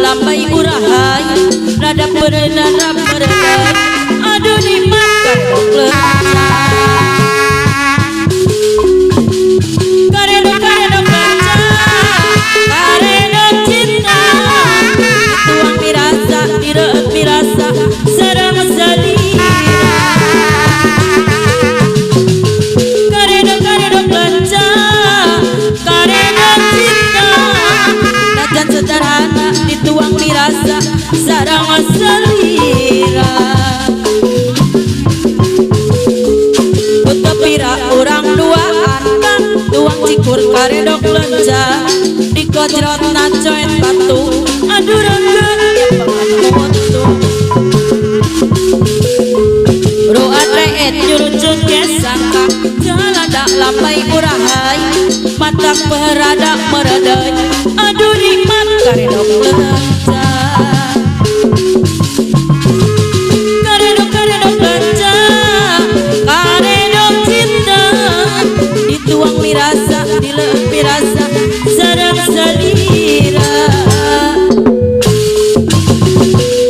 lambai urahay rada berenara merenai aduh dimakan dok lenca karedok lenca karedok cinta tuang mirasa direut mirasa sareng salira karedok lenca karedok cinta najan sederhana dituang mirasa sareng salira pira urang duaan kang tuang cikur karedok lenca dikojrot nacoet batu aduh renggeun mutu roat reet nyurucun kesangka jalada lambai urahay matak perada meredai aduh nikmat karedok lenca karedok lenca karedok cinta dituang mirasa dileut mirasa sareng salira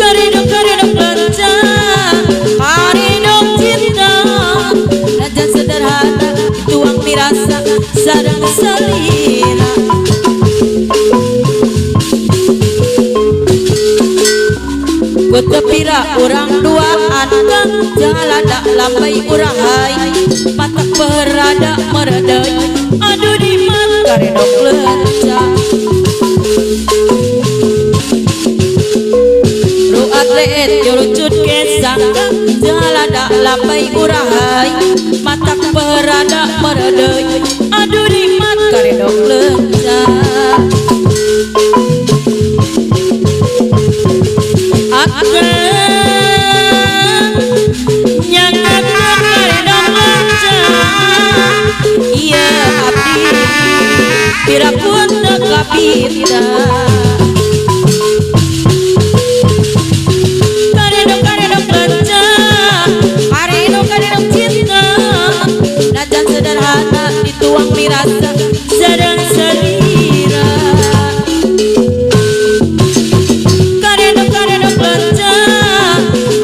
karedok lenca karedok cinta najan sederhana dituang mirasa sareng salira Kepira urang duaan kang jalada lambai urahay matak perada meredai aduh dimat karedok lenca ruat reet nyurucut kesang kang jalada lambai urahay matak perada meredai aduh dimat karedok lenca Pira pun tekapita karedok lenca karedok cinta najan sederhana dituang mirasa sareng salira karedok lenca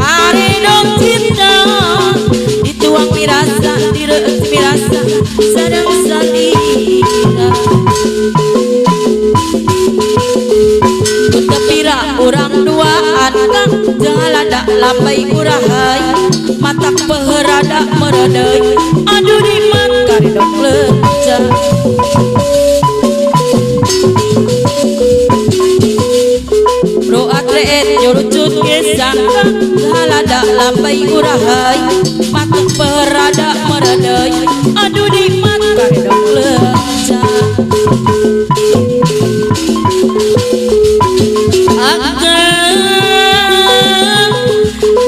karedok cinta dituang mirasa direut mirasa sareng salira pira urang duaan kang jalada lambai urahay matak perada meredai aduh nikmat karedok lenca roat reet nyurucut kesang kang jalada lambai urahay matak perada meredai aduh nikmat karedok lenca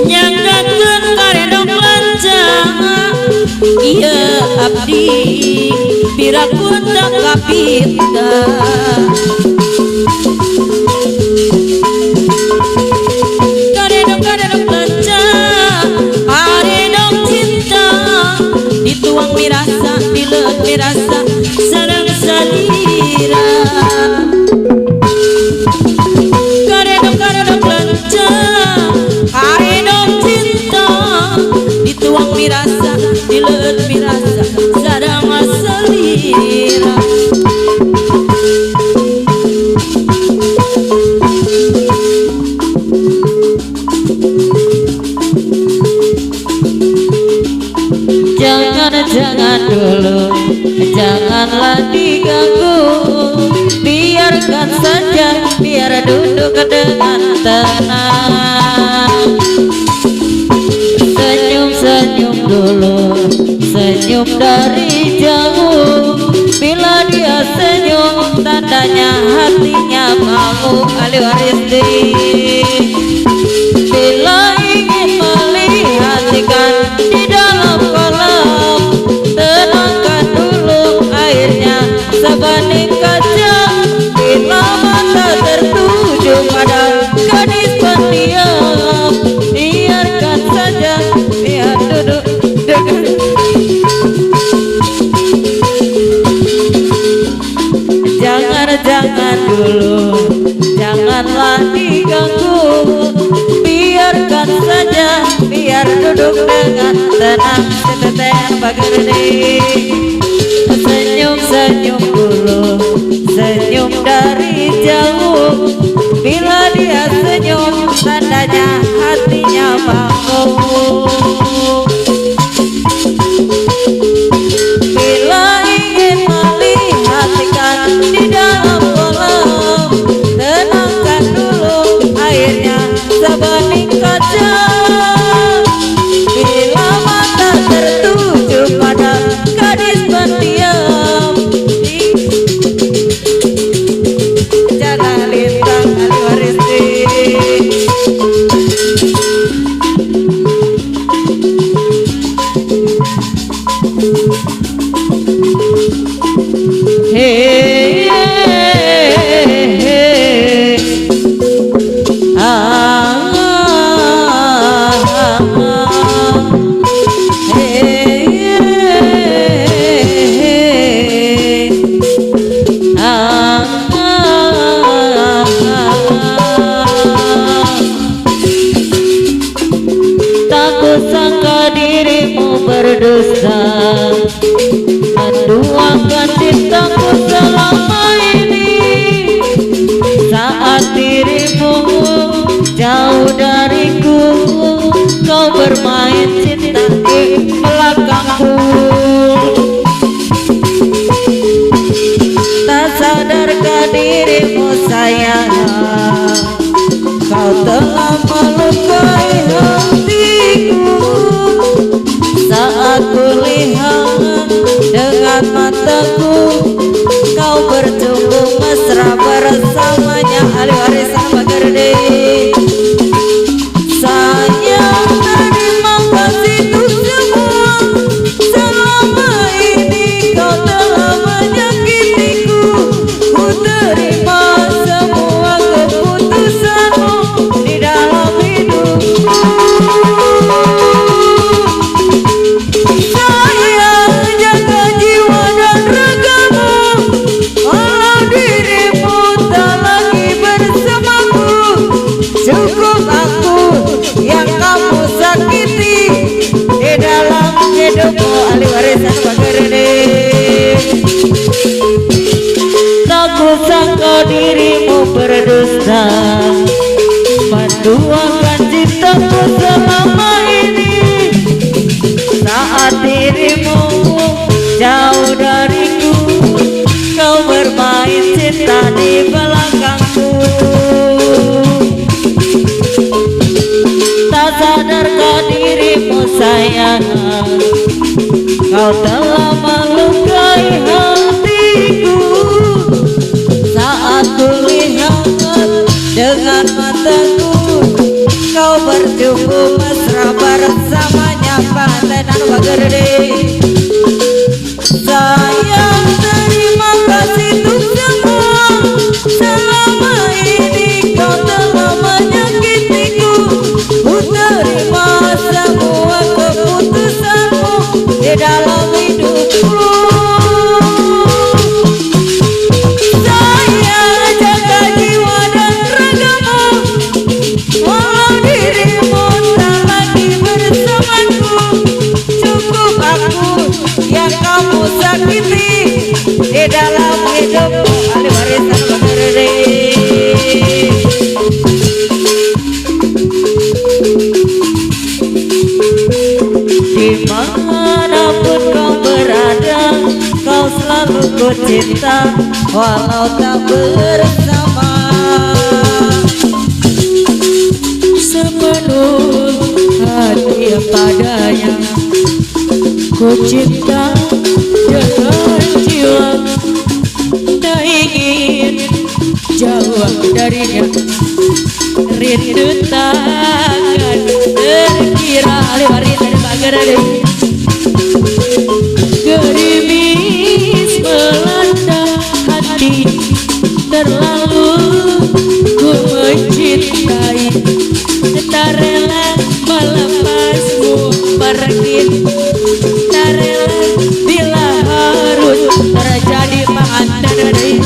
nyanggakeun karedok lenca iya abdi pira pun tekapita karedok lenca karedok cinta dituang mirasa dileut mirasa sareng salira karedok lenca karedok cinta dituang mirasa dileut mirasa sareng salira jangan dulu janganlah diganggu biarkan saja biar duduk dengan tenang senyum dulu senyum dari jauh bila dia senyum tandanya hatinya mau aliwaristi bila ingin melihat ikan di dalam kolam tenangkan dulu airnya sebanding kaca bila mata tertuju pada gadis pendiam biarkan saja biar duduk dengan jangan dulu jangan janganlah diganggu. Biarkan saja, biar duduk dengan tenang. Seteteh bagerde, senyum-senyum dulu, senyum dari jauh. Bila dia senyum, tandanya hatinya bangun. Bila ingin melihat ikan di dalam kolam, tenangkan dulu airnya sebening kaca. Bila mata tertuju pada gadis pendiam, jangan lintang kali warisi. Hey, hey, hey. Tak kusangka dirimu berdusta, menduakan cintaku selama ini. Saat dirimu jauh dariku, kau bermain cinta di belakangku. Tak sadarkah dirimu sayang, kau telah melukai hatiku. Saat kulihat dengan mataku, kau berjumpa mesra bersamanya. Ali warisan bagerde. Sayang, terima kasih untuk semua. Selama ini kau telah menyakitiku. Ku terima semua keputusanmu di dalam hidupku. Sayang, jaga jiwa dan ragamu. Walau dirimu tak lagi bersamaku, cukup aku yang kamu sakiti di dalam hidupku. Ali warisan bagerde. Tak kusangka dirimu berdusta, menduakan cintaku selama ini. Saat dirimu jauh dariku, kau bermain cinta di belakangku. Tak sadarkah dirimu sayang, kau telah melukai hatiku. Saat kulihat dengan mataku, kau berjumpa mesra bersamanya. Pantenan bagerde. Sayang, terima kasih untuk semua. Selama ini kau telah menyakitiku. Ku terima semua keputusanmu di dalam hidupku. Sayang, jaga jiwa dan ragamu. Walau dirimu tak lagi bersamaku, cukup aku yang kamu sakiti di dalam hidupku. Ali warisan bagerde. Dimanapun kau berada, kau selalu ku cinta, walau tak bersama. Sepenuh hati padanya ku cinta dengan jiwa. Tak ingin jauh darinya, rindu takkan terkira. Ali warisan bagerde. Gerimis melanda hati, terlalu ku mencintai. Tak rela melepasmu pergi, tak rela bila harus terjadi pengantin.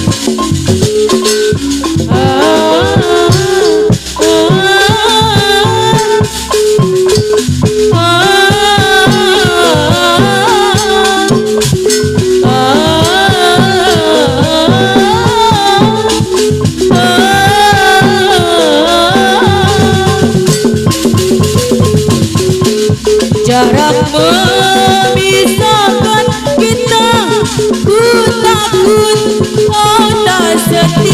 takut oh tak sedih